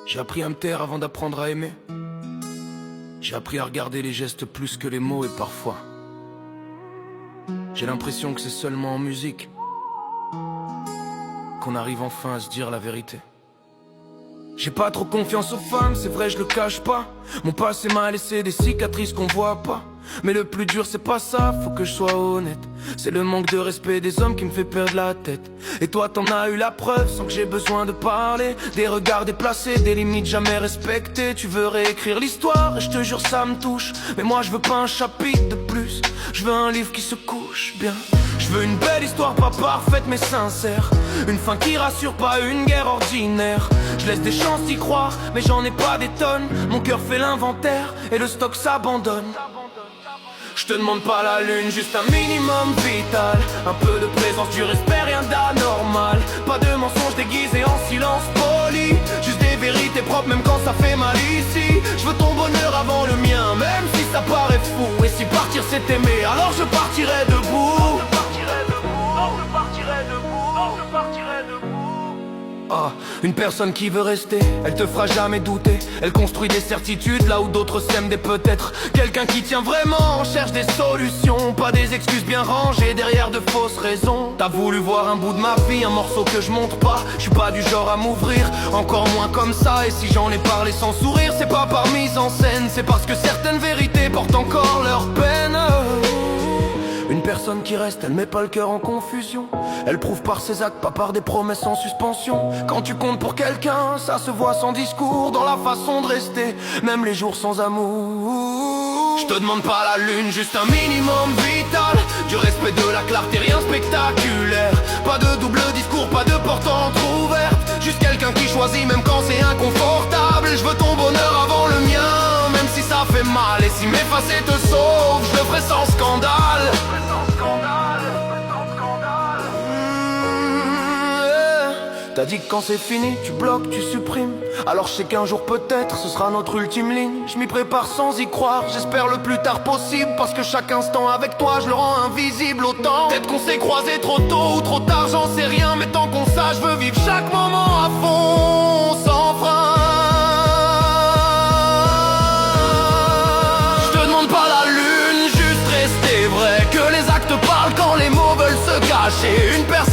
J'ai appris à me taire avant d'apprendre à aimer. J'ai appris à regarder les gestes plus que les mots et parfois j'ai l'impression que c'est seulement en musique qu'on arrive enfin à se dire la vérité. J'ai pas trop confiance aux femmes, c'est vrai je le cache pas. Mon passé m'a laissé des cicatrices qu'on voit pas. Mais le plus dur c'est pas ça, faut que je sois honnête. C'est le manque de respect des hommes qui me fait perdre la tête. Et toi t'en as eu la preuve sans que j'ai besoin de parler. Des regards déplacés, des limites jamais respectées. Tu veux réécrire l'histoire et je te jure ça me touche. Mais moi je veux pas un chapitre de plus, je veux un livre qui se couche bien. Je veux une belle histoire, pas parfaite mais sincère. Une fin qui rassure, pas une guerre ordinaire. Je laisse des chances d'y croire, mais j'en ai pas des tonnes. Mon cœur fait l'inventaire et le stock s'abandonne. Je te demande pas la lune, juste un minimum vital. Un peu de présence, du respect, rien d'anormal. Pas de mensonges déguisés en silence poli. Juste des vérités propres même quand ça fait mal ici. Je veux ton bonheur avant le mien, même si ça paraît fou. Et si partir c'est aimer, alors je partirai debout. Ah, une personne qui veut rester, elle te fera jamais douter. Elle construit des certitudes là où d'autres sèment des peut-être. Quelqu'un qui tient vraiment, cherche des solutions, pas des excuses bien rangées derrière de fausses raisons. T'as voulu voir un bout de ma vie, un morceau que je montre pas. Je suis pas du genre à m'ouvrir, encore moins comme ça. Et si j'en ai parlé sans sourire, c'est pas par mise en scène, c'est parce que certaines vérités portent encore leur peine. Une personne qui reste, elle met pas le cœur en confusion. Elle prouve par ses actes, pas par des promesses en suspension. Quand tu comptes pour quelqu'un, ça se voit sans discours, dans la façon de rester, même les jours sans amour. Je te demande pas la lune, juste un minimum vital. Du respect, de la clarté, rien spectaculaire. Pas de double discours, pas de porte entrouverte. Juste quelqu'un qui choisit même quand c'est inconfortable. Je veux ton bonheur avant le mien, même si ça fait mal. Et si m'effacer te sauve, je le ferai sans scandale. T'as dit que quand c'est fini, tu bloques, tu supprimes. Alors je sais qu'un jour peut-être, ce sera notre ultime ligne. Je m'y prépare sans y croire, j'espère le plus tard possible. Parce que chaque instant avec toi, je le rends invisible autant. Peut-être qu'on s'est croisés trop tôt ou trop tard, j'en sais rien. Mais tant qu'on sache, je veux vivre chaque moment à fond, sans frein. Je te demande pas la lune, juste rester vrai. Que les actes parlent quand les mots veulent se cacher. Une personne